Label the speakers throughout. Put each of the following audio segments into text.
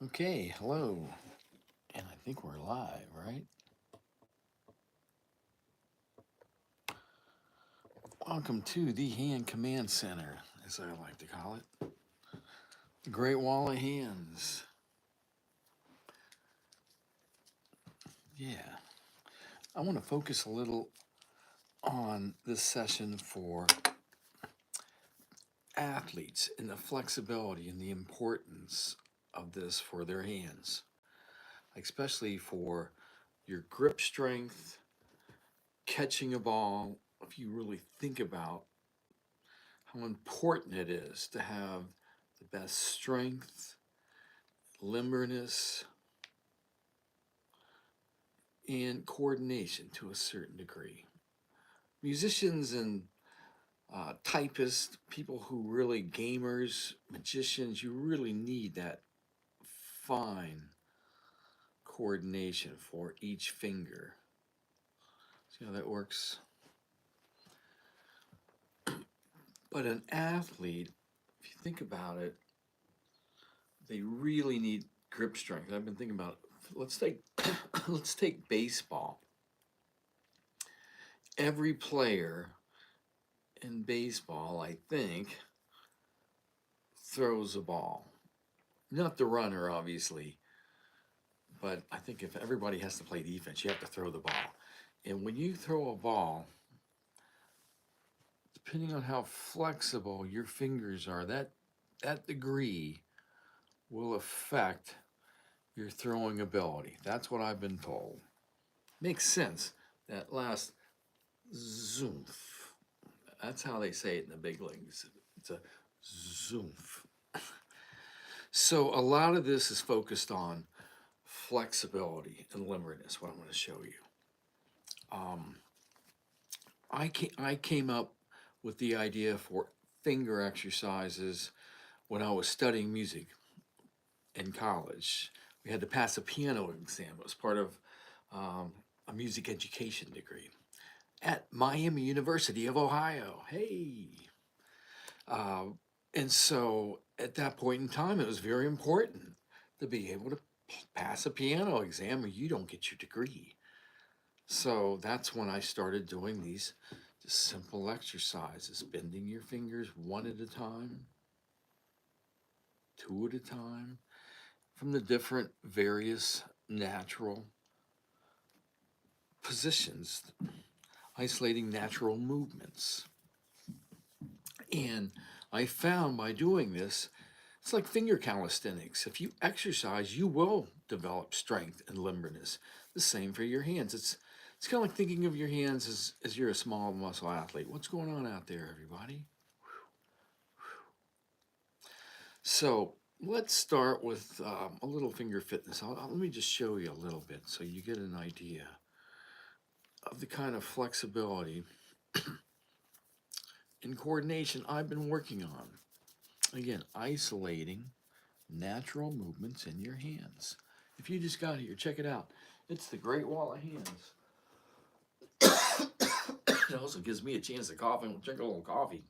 Speaker 1: Okay, hello. And I think we're live, right? Welcome to the Hand Command Center, as I like to call it. The Great Wall of Hands. Yeah. I want to focus a little on this session for athletes and the flexibility and the importance of this for their hands, especially for your grip strength, catching a ball. If you really think about how important it is to have the best strength, limberness, and coordination to a certain degree. Musicians and typists, people who really gamers, magicians, you really need that fine coordination for each finger. See how that works? But an athlete, if you think about it, they really need grip strength. I've been thinking about let's take let's take baseball. Every player in baseball, I think, throws a ball. Not the runner, obviously, but I think if everybody has to play defense, you have to throw the ball. And when you throw a ball, depending on how flexible your fingers are, that degree will affect your throwing ability. That's what I've been told. Makes sense. That last zoomph. That's how they say it in the big leagues. It's a zoomph. So a lot of this is focused on flexibility and limberness, what I'm going to show you. Um, I came up with the idea for finger exercises when I was studying music in college. We had to pass a piano exam. It was part of a music education degree at Miami University of Ohio. Hey. Uh, and so at that point in time, it was very important to be able to pass a piano exam or you don't get your degree. So that's when I started doing these just simple exercises, bending your fingers one at a time, two at a time, from the different various natural positions, isolating natural movements. And I found by doing this, it's like finger calisthenics. If you exercise, you will develop strength and limberness. The same for your hands. It's kind of like thinking of your hands as you're a small muscle athlete. What's going on out there, everybody? So let's start with a little finger fitness. Let me just show you a little bit so you get an idea of the kind of flexibility and coordination I've been working on. Again, isolating natural movements in your hands. If you just got here, check it out. It's the Great Wall of Hands. It also gives me a chance to cough and drink a little coffee.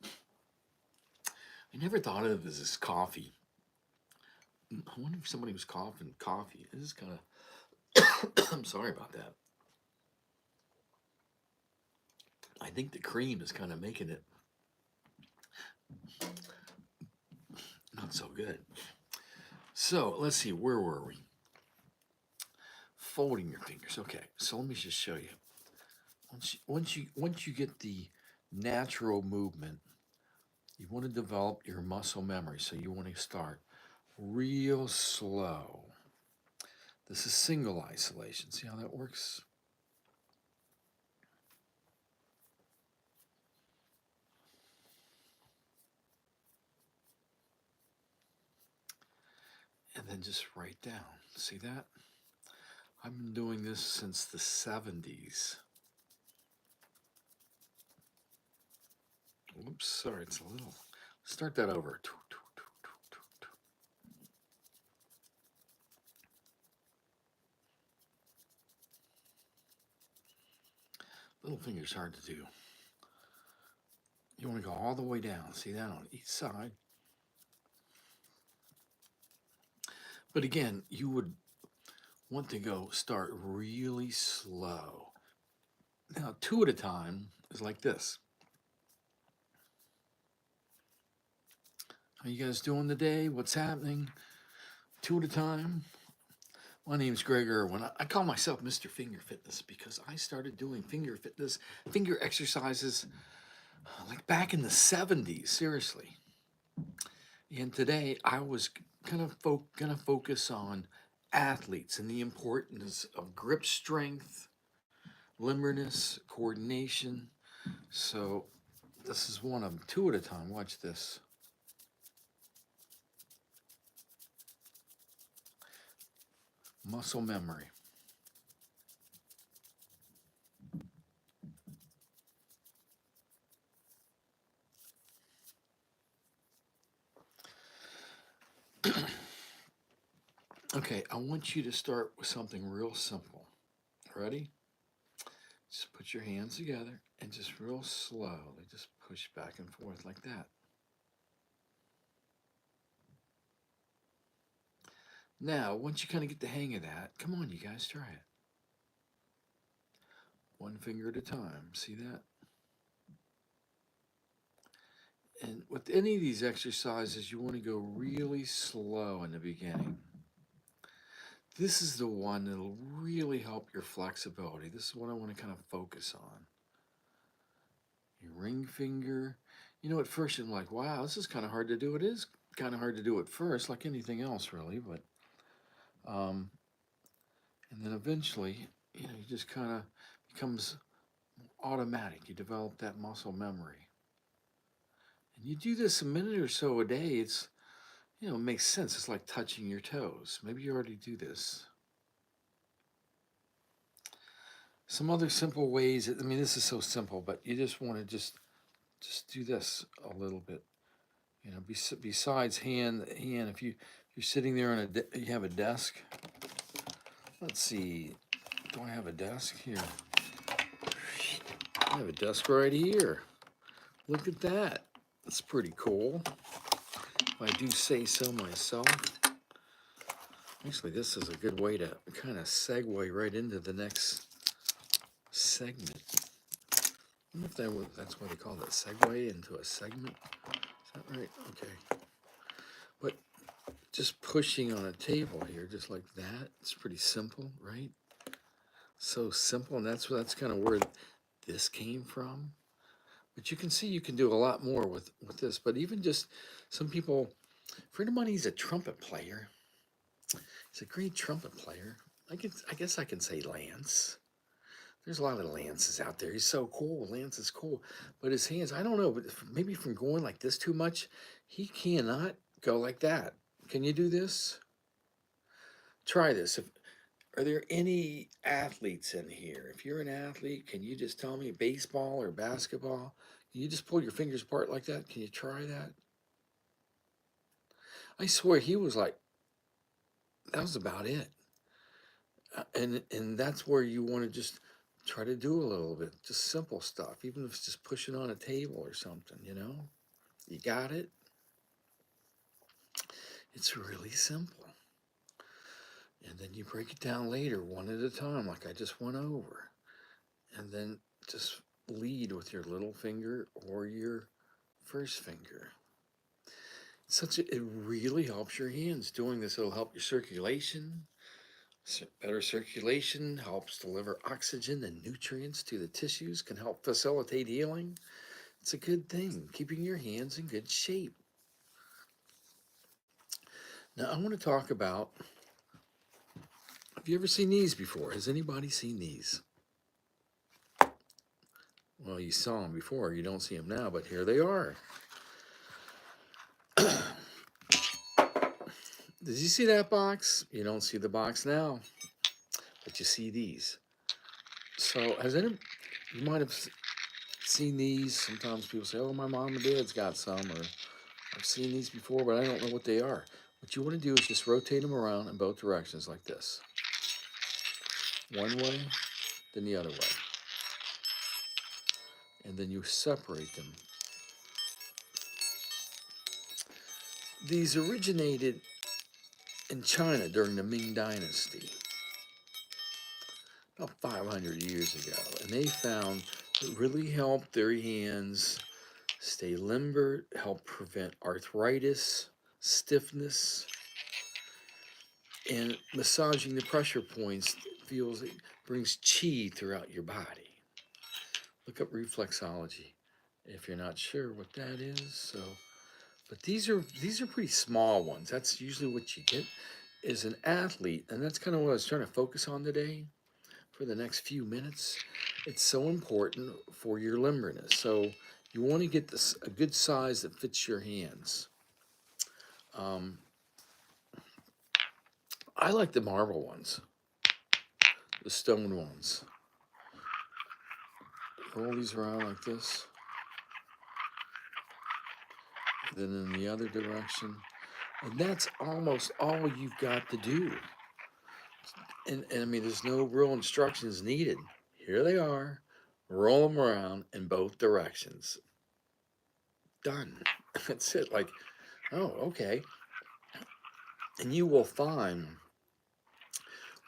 Speaker 1: I never thought of it as coffee. I wonder if somebody was coughing coffee. This is kind of, I'm sorry about that. I think the cream is kind of making it not so good. So let's see, where were we? Folding your fingers. Okay, so let me just show you. Once you get the natural movement, you want to develop your muscle memory. So you want to start real slow. This is single isolation. See how that works? And then just write down. See that? I've been doing this since the 70s. Oops, sorry, it's a little. Start that over. Little finger's hard to do. You want to go all the way down. See that on each side? But again, you would want to go start really slow. Now, two at a time is like this. How you guys doing today? What's happening? Two at a time. My name's Greg Irwin. I call myself Mr. Finger Fitness because I started doing finger fitness, finger exercises like back in the 70s, seriously. And today I was gonna focus on athletes and the importance of grip strength, limberness, coordination. So this is one of them, two at a time. Watch this. Muscle memory. Okay, I want you to start with something real simple. Ready? Just put your hands together and just real slowly just push back and forth like that. Now, once you kind of get the hang of that, come on, you guys, try it. One finger at a time. See that? And with any of these exercises, you want to go really slow in the beginning. This is the one that'll really help your flexibility. This is what I want to kind of focus on. Your ring finger. You know, at first you're like, wow, this is kind of hard to do. It is kind of hard to do at first, like anything else, really. But, and then eventually, you know, you just kind of becomes automatic. You develop that muscle memory. And you do this a minute or so a day. It's, you know, it makes sense. It's like touching your toes. Maybe you already do this. Some other simple ways. I mean, this is so simple, but you just want to just do this a little bit. You know, besides hand. If you're sitting there on you have a desk. Let's see. Do I have a desk here? I have a desk right here. Look at that. That's pretty cool. If I do say so myself. Actually, this is a good way to kind of segue right into the next segment. I wonder if that's what they call that, segue into a segment. Is that right? Okay. But just pushing on a table here, just like that, it's pretty simple, right? So simple, and that's kind of where this came from. But you can see you can do a lot more with this. But even just some people, a friend of mine, he's a trumpet player. He's a great trumpet player. I guess I can say Lance. There's a lot of Lances out there. He's so cool. Lance is cool. But his hands, I don't know, but maybe from going like this too much, he cannot go like that. Can you do this? Try this. Are there any athletes in here? If you're an athlete, can you just tell me baseball or basketball? Can you just pull your fingers apart like that? Can you try that? I swear he was like, that was about it. And that's where you want to just try to do a little bit, just simple stuff, even if it's just pushing on a table or something, you know? You got it? It's really simple. And then you break it down later, one at a time, like I just went over. And then just lead with your little finger or your first finger. It really helps your hands doing this. It'll help your circulation. Better circulation helps deliver oxygen and nutrients to the tissues, can help facilitate healing. It's a good thing, keeping your hands in good shape. Now, I want to talk about, have you ever seen these before? Has anybody seen these? Well, you saw them before. You don't see them now, but here they are. Did you see that box? You don't see the box now, but you see these. So, you might have seen these. Sometimes people say, oh, my mom and dad's got some, or I've seen these before, but I don't know what they are. What you want to do is just rotate them around in both directions like this. One way, then the other way. And then you separate them. These originated in China during the Ming Dynasty, about 500 years ago, and they found it really helped their hands stay limber, help prevent arthritis, stiffness, and massaging the pressure points feels it brings chi throughout your body. Look up reflexology if you're not sure what that is. So, but these are pretty small ones. That's usually what you get as an athlete, and that's kind of what I was trying to focus on today for the next few minutes. It's so important for your limberness. So you want to get this a good size that fits your hands. Um, I like the marble ones, the stone ones. Roll these around like this, then in the other direction. And that's almost all you've got to do. And I mean, there's no real instructions needed. Here they are. Roll them around in both directions. Done. That's it. Like, oh, okay. And you will find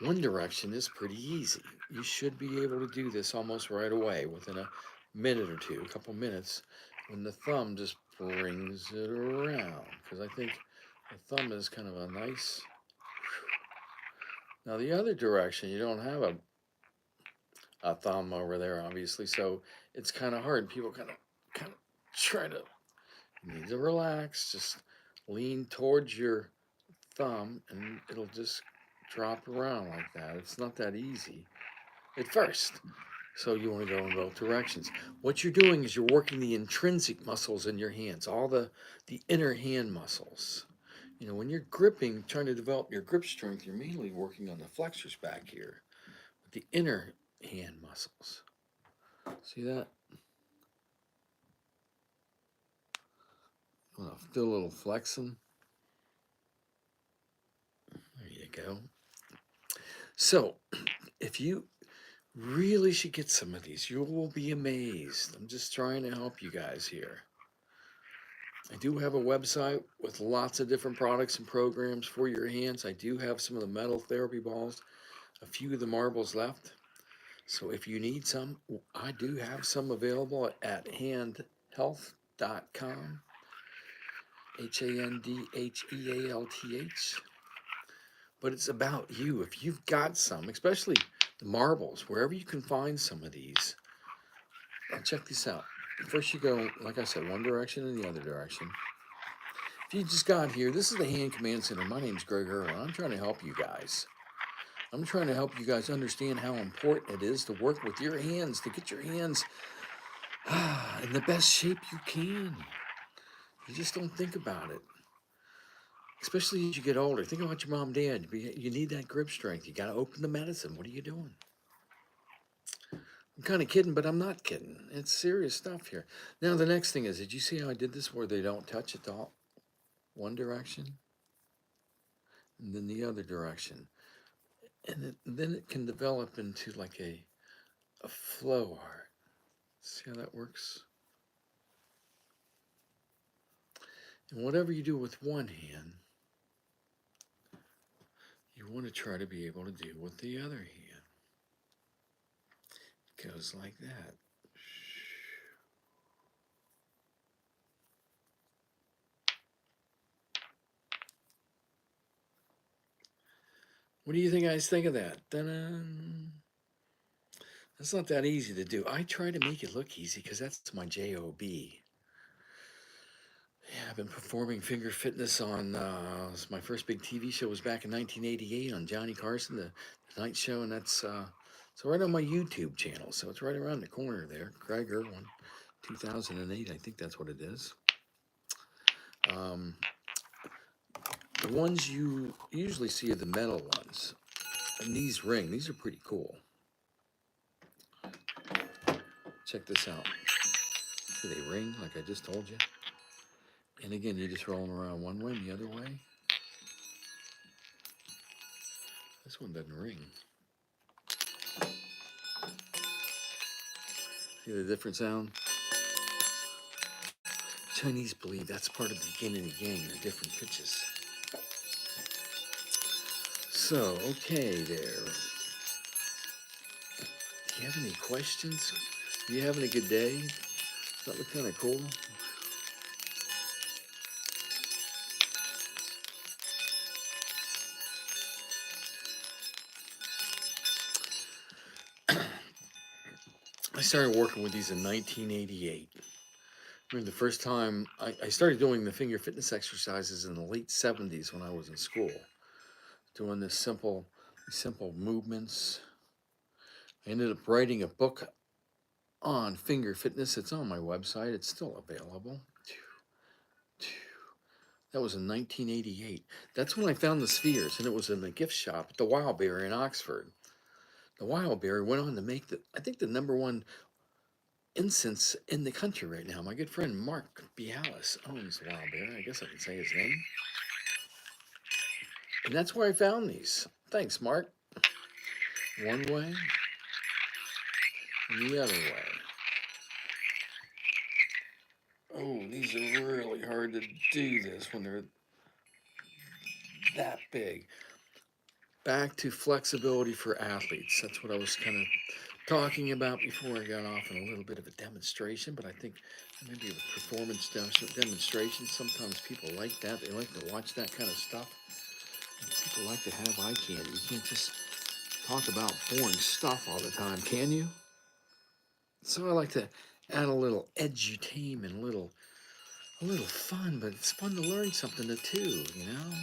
Speaker 1: one direction is pretty easy. You should be able to do this almost right away within a minute or two, a couple minutes, when the thumb just brings it around. Because I think the thumb is kind of a nice. Now, the other direction, you don't have a thumb over there, obviously, so it's kind of hard. People kind of try to, you need to relax, just lean towards your thumb, and it'll just drop around like that. It's not that easy at first. So you want to go in both directions. What you're doing is you're working the intrinsic muscles in your hands, all the inner hand muscles. You know, when you're gripping, trying to develop your grip strength, you're mainly working on the flexors back here, with the inner hand muscles. See that? Well, do a little flexing. There you go. So, if you really should get some of these, you will be amazed. I'm just trying to help you guys here. I do have a website with lots of different products and programs for your hands. I do have some of the metal therapy balls, a few of the marbles left. So if you need some, I do have some available at handhealth.com, HANDHEALTH. But it's about you. If you've got some, especially the marbles, wherever you can find some of these. Now check this out. First you go, like I said, one direction and the other direction. If you just got here, this is the Hand Command Center. My name's Greg Irwin. I'm trying to help you guys. I'm trying to help you guys understand how important it is to work with your hands, to get your hands in the best shape you can. You just don't think about it. Especially as you get older. Think about your mom and dad. You need that grip strength. You got to open the medicine. What are you doing? I'm kind of kidding, but I'm not kidding. It's serious stuff here. Now, the next thing is, did you see how I did this where they don't touch at all? One direction, and then the other direction. And then it can develop into like a flow art. See how that works? And whatever you do with one hand, you want to try to be able to do with the other hand. It goes like that. What do you think guys think of that? Dun-dun. That's not that easy to do. I try to make it look easy because that's my job. Yeah, I've been performing finger fitness on my first big TV show was back in 1988 on Johnny Carson, the night show, and that's so right on my YouTube channel. So it's right around the corner there, Greg Irwin, 2008. I think that's what it is. The ones you usually see are the metal ones, and these ring. These are pretty cool. Check this out. See, they ring like I just told you. And again, you just roll them around one way and the other way. This one doesn't ring. See the different sound? Chinese believe that's part of the yin and the yang, the different pitches. So, okay there. Do you have any questions? You having a good day? That look kind of cool. I started working with these in 1988. I remember the first time I started doing the finger fitness exercises in the late 70s when I was in school, doing this simple movements. I ended up writing a book on finger fitness. It's on my website. It's still available. That was in 1988. That's when I found the spheres, and it was in the gift shop at the Wildberry in Oxford. The Wildberry went on to make I think the number one incense in the country right now. My good friend Mark Bialis owns the Wildberry. I guess I can say his name. And that's where I found these. Thanks, Mark. One way and the other way. Oh, these are really hard to do this when they're that big. Back to flexibility for athletes. That's what I was kind of talking about before I got off in a little bit of a demonstration, but I think maybe a performance demonstration. Sometimes people like that. They like to watch that kind of stuff. People like to have eye candy. You can't just talk about boring stuff all the time, can you? So I like to add a little edutainment, a little fun, but it's fun to learn something too, you know?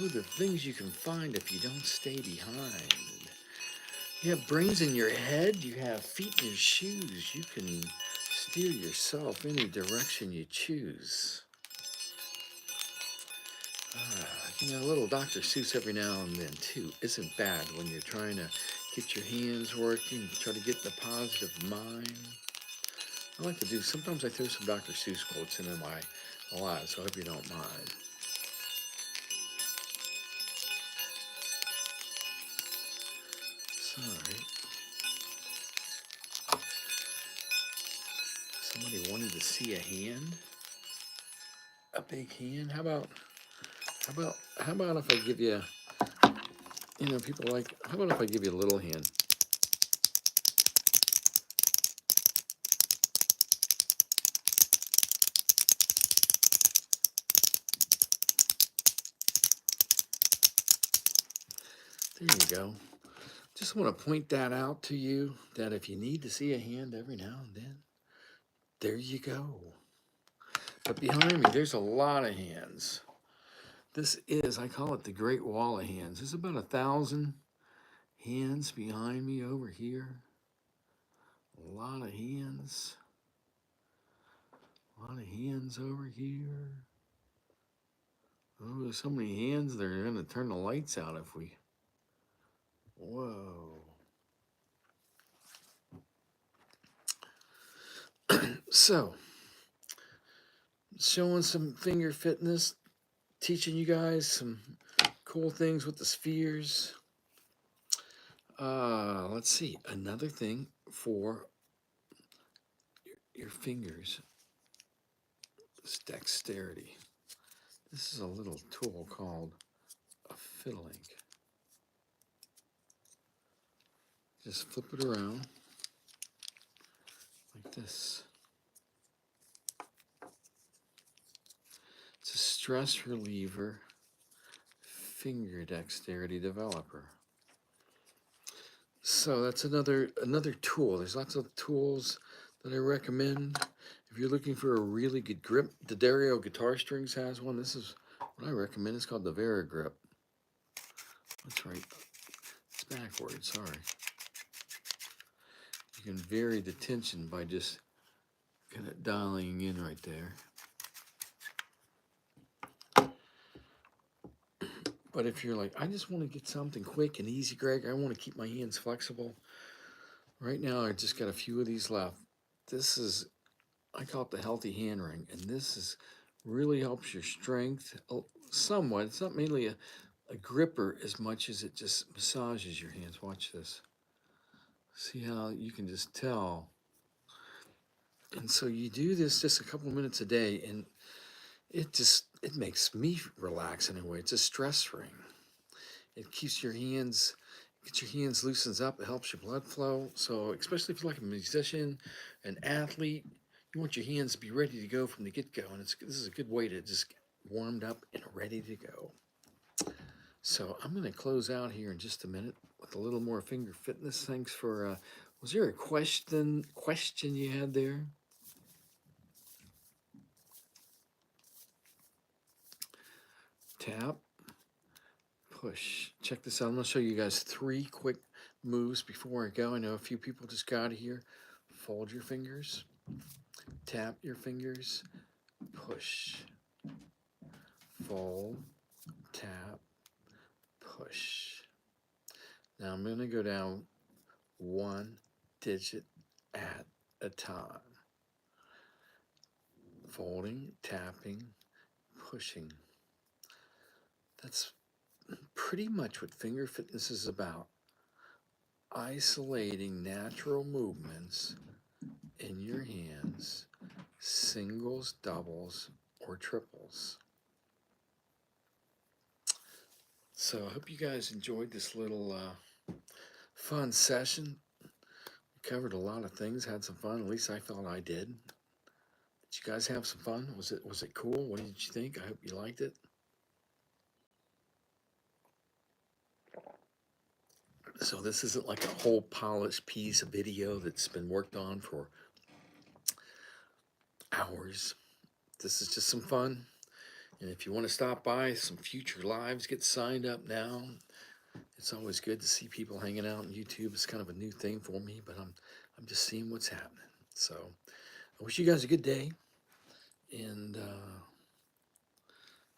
Speaker 1: Oh, the things you can find if you don't stay behind. You have brains in your head, you have feet in your shoes. You can steer yourself any direction you choose. A little Dr. Seuss every now and then, too, isn't bad when you're trying to get your hands working, try to get the positive mind. I like to do, sometimes I throw some Dr. Seuss quotes into my lives, so I hope you don't mind. Sorry. Somebody wanted to see a hand? A big hand? How about if I give you, people like, how about if I give you a little hand? There you go. Just want to point that out to you, that if you need to see a hand every now and then, there you go. But behind me, there's a lot of hands. This is, I call it the Great Wall of Hands. There's about 1,000 hands behind me over here. A lot of hands. A lot of hands over here. Oh, there's so many hands, they're going to turn the lights out if we... Whoa. So, showing some finger fitness, teaching you guys some cool things with the spheres. Let's see. Another thing for your fingers is dexterity. This is a little tool called a fiddle ink. Just flip it around like this. It's a stress reliever finger dexterity developer. So that's another tool. There's lots of tools that I recommend. If you're looking for a really good grip, the Dario Guitar Strings has one. This is what I recommend. It's called the Vera Grip. That's right. It's backwards, sorry. You can vary the tension by just kind of dialing in right there. But if you're like, I just want to get something quick and easy, Greg, I want to keep my hands flexible. Right now, I just got a few of these left. This is, I call it the healthy hand ring, and this is really helps your strength somewhat. It's not mainly a gripper as much as it just massages your hands. Watch this. See how you can just tell. And so you do this just a couple minutes a day, and it makes me relax in a way. It's a stress ring. It keeps your hands, gets your hands loosens up. It helps your blood flow. So especially if you're like a musician, an athlete, you want your hands to be ready to go from the get go. And this is a good way to just get warmed up and ready to go. So I'm going to close out here in just a minute with a little more finger fitness. Thanks for. Was there a question you had there? Tap, push. Check this out. I'm going to show you guys 3 quick moves before I go. I know a few people just got here. Fold your fingers, tap your fingers, push, fold, tap, push. Now I'm going to go down 1 digit at a time. Folding, tapping, pushing. That's pretty much what finger fitness is about. Isolating natural movements in your hands, singles, doubles, or triples. So I hope you guys enjoyed this little fun session. We covered a lot of things, had some fun. At least I thought I did. Did you guys have some fun? Was it cool? What did you think? I hope you liked it. So this isn't like a whole polished piece of video that's been worked on for hours. This is just some fun. And if you want to stop by some future lives, get signed up now. It's always good to see people hanging out on YouTube. It's kind of a new thing for me, but I'm just seeing what's happening. So I wish you guys a good day and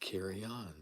Speaker 1: carry on.